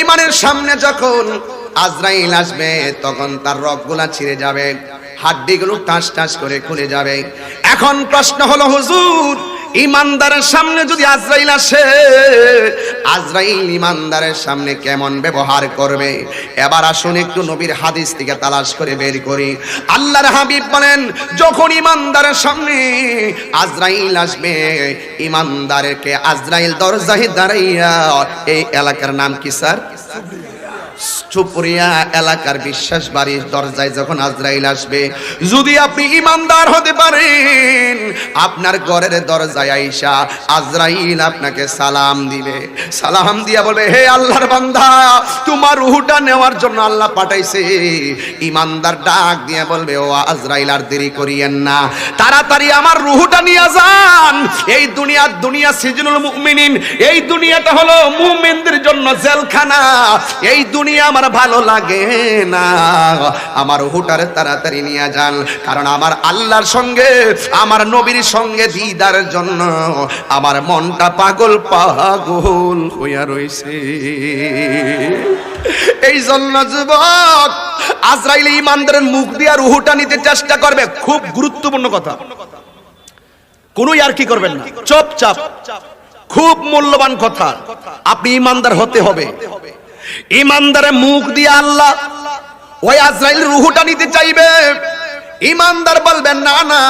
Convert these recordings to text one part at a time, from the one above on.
ইমানের সামনে যখন আজরাইল আসবে তখন তার রগগুলা ছিঁড়ে যাবে, হাড্ডিগুলো টাস টাস করে খুলে যাবে। এখন প্রশ্ন হলো হুজুর, ইমানদারের সামনে যদি আজরাইল আসে, আজরাইল ইমানদারের সামনে কেমন ব্যবহার করবে? এবার আসুন একটু নবীর হাদিস থেকে তালাশ করে বের করি। আল্লাহর হাবিব বলেন, যখন ইমানদারের সামনে আজরাইল আসবে, ইমানদারকে আজরাইল দরজায় দাঁড়াইয়া, এই এলাকার নাম কি স্যার? চুপুরিয়া এলাকার বিশ্বাস বাড়ির দরজায় যখন আজরাইল আসবে, যদি আপনি ইমানদার হতে পারেন, আপনার ঘরের দরজায় আইসা আজরাইল আপনাকে সালাম দিবে। সালাম দিয়া বলবে, হে আল্লাহর বান্দা, তোমার রূহটা নেওয়ার জন্য আল্লাহ পাঠাইছে। ইমানদার ডাক দিয়ে বলবে, ও আজরাইল, আর দেরি করিয়েন না, তাড়াতাড়ি আমার রূহটা নিয়ে যান। এই দুনিয়া সিজনুল মুমিনিন, এই দুনিয়াটা হলো মুমিনদের জন্য জেলখানা। এই দুনিয়া আমার ভালো লাগে না, আমার রূহটারে তাড়াতাড়ি নিয়ে যান, কারণ আমার আল্লাহর সঙ্গে, আমার নবীর সঙ্গে দিদারের জন্য আমার মনটা পাগল পাগল হইয়া রইছে। এই জন্য যুবক, আজরাইল ইমানদারের মুখ দিয়া রূহটা নিতে চেষ্টা করবে। খুব গুরুত্বপূর্ণ কথা, কোনো আর কি করবেন না, চুপচাপ। খুব মূল্যবান কথা, আপনি ইমানদার হতে হবে। ইমানদারের মুখ দিয়ে আল্লাহ ওই আজরাইল রূহটা নিতে চাইবে। ইমানদার বলবেন, না না,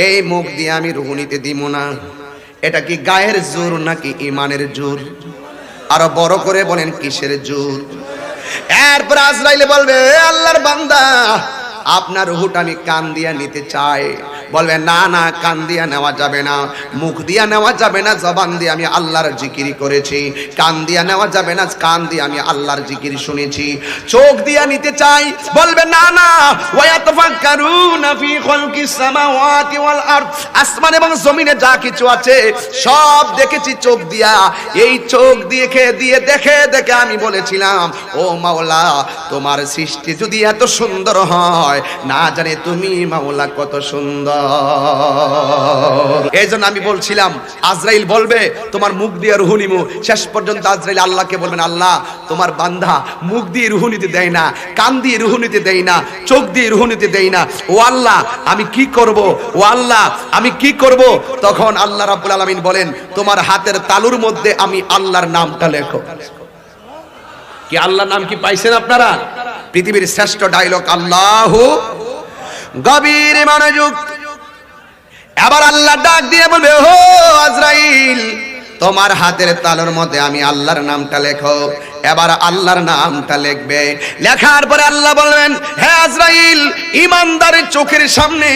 এই মুখ দিয়ে আমি রূহ নিতে দিব না। এটা কি গায়ের জোর নাকি ইমানের জোর? আরো বড় করে বলেন, কিসের জোর? এরপর আজরাইল বলবে, আল্লাহর বান্দা, আপনার রূহটা আমি কান দিয়া নিতে চাই। বলবে, না না, কান দিয়া নেওয়া যাবে না, মুখ দিয়া নেওয়া যাবে না, জবান দিয়ে আমি আল্লাহর জিকির করেছি। কান দিয়া নেওয়া যাবে না, কান দিয়ে আমি আল্লাহর জিকির শুনেছি। চোখ দিয়া নিতে চাই। বলবে, না না, ওয়ায়াতাফাক্কারুনা ফি খালকিস সামাওয়াতি ওয়াল আরদ, আসমান এবং জমিনে যা কিছু আছে সব দেখেছি চোখ দিয়া। এই চোখ দিয়ে দেখে আমি বলেছিলাম, ও মাওলা, তোমার সৃষ্টি যদি এত সুন্দর হয়, না জানে তুমি মাওলা কত সুন্দর। এই জন্য আমি বলছিলাম, আজরাইল বলবে তোমার মুখ দিয়ে রূহ নিমু। শেষ পর্যন্ত আজরাইল আল্লাহকে বলবেন, আল্লাহ, তোমার বান্দা মুখ দিয়ে রূহ নিতে দেয় না, কান দিয়ে রূহ নিতে দেয় না, চোখ দিয়ে রূহ নিতে দেয় না। ও আল্লাহ, আমি কি করব? ও আল্লাহ, আমি কি করব? তখন আল্লাহ রাব্বুল আলামিন বলেন, তোমার হাতের তালুর মধ্যে আমি আল্লাহর নামটা লেখো। কি আল্লাহর নাম কি পাইছেন আপনারা? পৃথিবীর শ্রেষ্ঠ ডায়লগ, আল্লাহু। গভীর মনোযোগ। এবার আল্লাহ ডাক দিয়ে বলবে, ও আজরাইল, তোমার হাতের তালুর মধ্যে আমি আল্লাহর নামটা লেখো। এবার আল্লাহর নামটা লিখবে। লেখার পরে আল্লাহ বলবেন, হে আজরাইল, ইমানদারের চোখের সামনে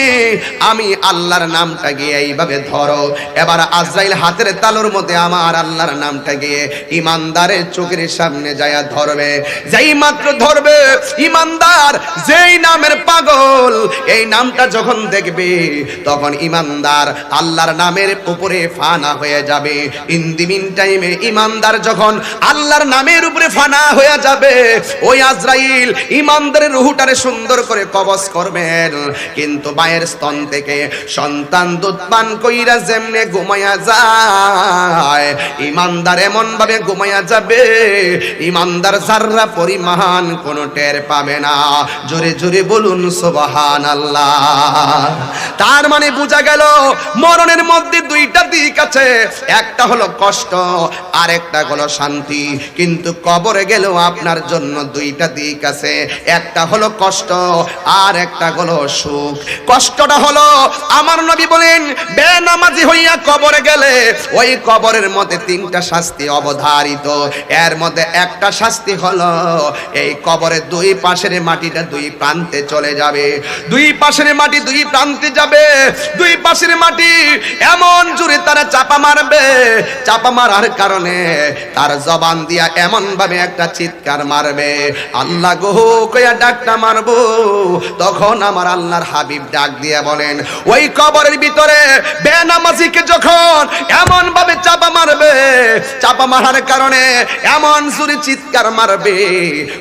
আমি আল্লাহর নামটা গিয়ে এইভাবে ধরো। এবার আজরাইল হাতের তালুর মধ্যে আমার আল্লাহর নামটা গিয়ে ইমানদারের চোখের সামনে যায়া ধরবে। যেই মাত্র ধরবে, ইমানদার যেই নামের পাগল, এই নামটা যখন দেখবে, তখন ইমানদার আল্লাহর নামের উপরে ফানা হয়ে যাবে। ইন দি মিন টাইমে ইমানদার যখন আল্লাহর নামের উপরে ফানা হয়ে যাবে, ওই আজরাইল ইমানদারের রূহটারে সুন্দর করে কবজ করবেন। কিন্তু মায়ের স্তন থেকে সন্তান দুধ পান কইরা যেমনে ঘুমায়া যায়, ইমানদার এমন ভাবে ঘুমায়া যাবে, ইমানদার যাররা পরিমাণ কোনো টের পাবে না। জোরে জোরে বলুন সুবহানাল্লাহ। তার মানে বোঝা গেল, মরণের মধ্যে দুইটা দিক আছে, একটা হলো কষ্ট, আর একটা হলো শান্তি। কিন্তু কবরে গেলেও আপনার জন্য দুইটা দিক আছে, একটা হলো কষ্ট, আর একটা হলো সুখ। কষ্টটা হলো, আমার নবী বলেন, বেনামাজি হইয়া কবরে গেলে ওই কবরের মধ্যে তিনটা শাস্তি অবধারিত। এর মধ্যে একটা শাস্তি হলো, এই কবরের দুই পাশের মাটিটা দুই প্রান্তে চলে যাবে। দুই পাশের মাটি দুই প্রান্তে যাবে। দুই পাশের মাটি এমন জোরে তারা চাপা মারবে, চাপা মারার কারণে তার জবান দিয়া এমন ভাবে একটা চিৎকার মারবে, আল্লাহ গো কইয়া ডাকটা মারবো। তখন আমার আল্লাহর হাবিব ডাক দিয়ে বলেন, ওই কবরের ভিতরে বেনামাজিকে যখন এমন ভাবে চাপা মারবে, চাপা মারার কারণে এমন জোরে চিৎকার মারবে,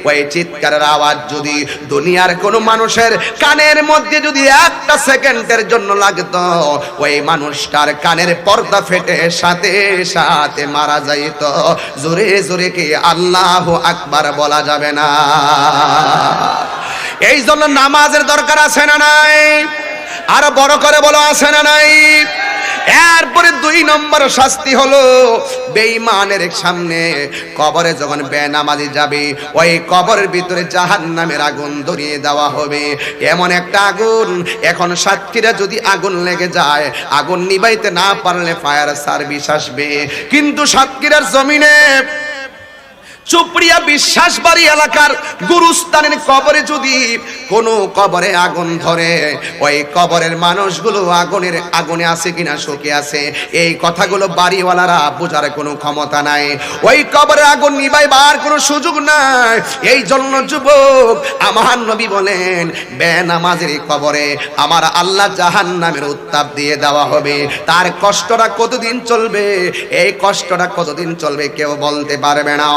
ওই চিৎকারের আওয়াজ যদি দুনিয়ার কোনো মানুষের কানের মধ্যে যদি একটা সেকেন্ডের জন্য লাগতো, ওই মানুষটার কানের পর্দা ফেটে সাথে সাথে মারা যাইত। জোরে জোরে কি আল্লাহ আল্লাহু আকবার বলা যাবে না। এই জন্য নামাজের দরকার আছে না নাই? আরো বড় করে বলো, আছে না নাই? এরপরে 2 নম্বর শাস্তি হলো বেঈমানের সামনে কবরে যখন বেনামাজি যাবে, ওই কবরের ভিতরে জাহান্নামের আগুন ধরিয়ে দেওয়া হবে। এমন একটা আগুন, এখন সাতক্ষীরা যদি আগুন লেগে যায়, আগুন নিভাইতে না পারলে ফায়ার সার্ভিস আসবে। কিন্তু সাতক্ষীরার জমিনে চুপড়িয়া বিশ্বাসবাড়ি এলাকার গুরুস্থানের কবরে যদি কোনো কবরে আগুন ধরে, ওই কবরের মানুষগুলো আগুনে আছে কিনা সুখে আছে, এই কথাগুলো বাড়িওয়ালারা বোঝার কোনো ক্ষমতা নাই। ওই কবরে আগুন নিভাইবার কোনো সুযোগ নাই। এই জন্য যুবক, আমার নবী বলেন, বেনামাজের কবরে আমার আল্লাহ জাহান্নামের উত্তাপ দিয়ে দেওয়া হবে। তার কষ্টটা কতদিন চলবে, এই কষ্টটা কতদিন চলবে কেউ বলতে পারবে না।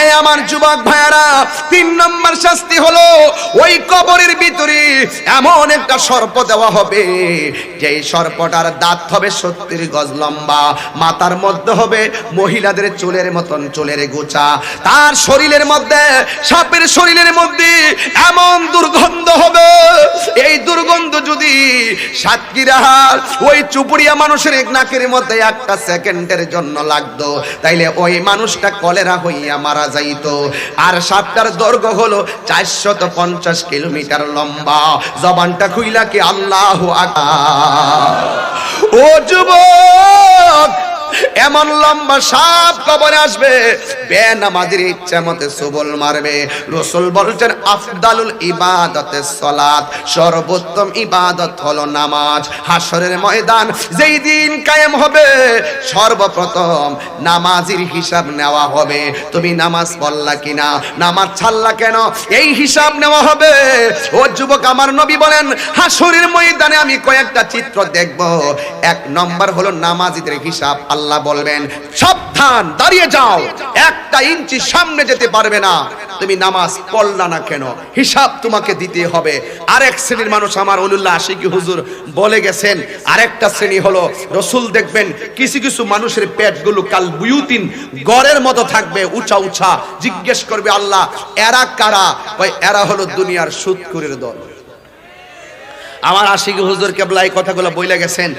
এই আমার যুবক ভাইয়ারা, 3 নম্বর শাস্তি হলো ওই কবরের ভিতরে এমন একটা সর্প দেওয়া হবে, যেই সর্পটার দাঁত হবে 70 গজ লম্বা, মাথার মধ্যে হবে মহিলাদের চুলের মতন চুলের গোছা, তার শরীরের মধ্যে, সাপের শরীরের মধ্যে এমন দুর্গন্ধ হবে, এই দুর্গন্ধ যদি সাতক্ষীরার ওই চুপুরিয়া মানুষের নাকের মধ্যে 1 সেকেন্ডের জন্য লাগতো, তাইলে ওই মানুষটা কলেরা হইয়া মারা যাইতো। আর সাপটার দৈর্ঘ্য হলো 450 কিলোমিটার লম্বা। জবানটা খুইলা কি আল্লাহু আকবার। ও যুবক, এমন লম্বা সাপ কবরে আসবে, বেনামাজির ইচ্ছা মতে সবল মারবে। রাসূল বলছেন, আফদালুল ইবাদতে সালাত, সর্বোত্তম ইবাদত হলো নামাজ। হাসরের ময়দান যেই দিন কায়েম হবে, সর্বপ্রথম নামাজের হিসাব নেওয়া হবে। তুমি নামাজ পড়লা কিনা, নামাজ ছাড়লা কেন, এই হিসাব নেওয়া হবে। ও যুবক, আমার নবী বলেন, হাসরের ময়দানে আমি কয়েকটা চিত্র দেখব। 1 নম্বর হলো নামাজীদের হিসাব। আল্লাহ বলবেন, সাবধান, দাঁড়িয়ে যাও, 1 ইঞ্চি সামনে যেতে পারবে না, তুমি নামাজ পড়লা না কেন, হিসাব তোমাকে দিতে হবে। আরেক শ্রেণীর মানুষ আমার ওলিউল্লাহ আশিকি হুজুর বলে গেছেন, আরেকটা শ্রেণী হলো, রসুল দেখবেন কিছু কিছু মানুষের পেটগুলো কাল বুয়ুতিন, গড়ের মতো থাকবে, উঁচা উঁচা। জিজ্ঞেস করবে আল্লাহ, এরা কারা? ওই এরা হলো দুনিয়ার সুদখোরের দল। আমার আশিকি হুজুর কেবলা এই কথাগুলো বইলে গেছেন,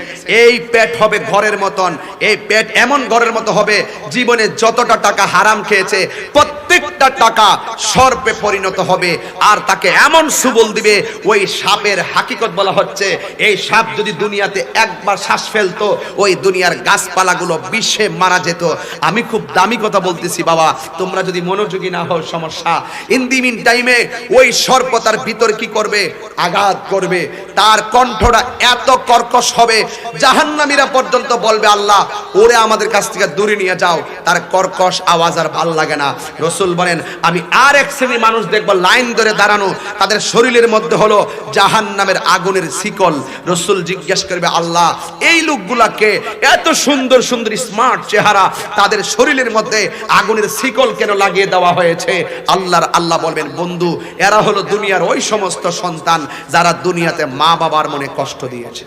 এই পেট হবে ঘরের মতন, এই পেট এমন ঘরের মতো হবে, জীবনে যতটা টাকা হারাম খেয়েছে প্রত্যেকটা টাকা সর্পে পরিণত হবে। আর তাকে এমন সুবল দিবে, ওই সাপের হাকিকত বলা হচ্ছে, এই সাপ যদি দুনিয়াতে একবার শ্বাস ফেলতো, ওই দুনিয়ার গাছপালাগুলো বিষে মারা যেত। আমি খুব দামি কথা বলতেছি বাবা, তোমরা যদি মনোযোগী না হও সমস্যা। ইন দি মিন টাইমে ওই সর্প তার ভিতর কি করবে, আঘাত করবে। তার কণ্ঠটা এত কর্কশ হবে, জাহান্নামীরা পর্যন্ত বলবে, আল্লাহ ওরে আমাদের কাছ থেকে দূরে নিয়ে যাও, তার কর্কশ আওয়াজ আর ভাল লাগে না। রাসূল বলেন, আমি আর এক শ্রেণীর মানুষ দেখব লাইন ধরে দাঁড়ানো, তাদের শরীরের মধ্যে হলো জাহান্নামের আগুনের শিকল। রাসূল জিজ্ঞেস করবে, আল্লাহ এই লোকগুলাকে, এত সুন্দর সুন্দর স্মার্ট চেহারা, তাদের শরীরের মধ্যে আগুনের শিকল কেন লাগিয়ে দেওয়া হয়েছে? আল্লাহ বলবেন, বন্ধু, এরা হলো দুনিয়ার ওই সমস্ত সন্তান যারা দুনিয়াতে মা বাবার মনে কষ্ট দিয়েছে।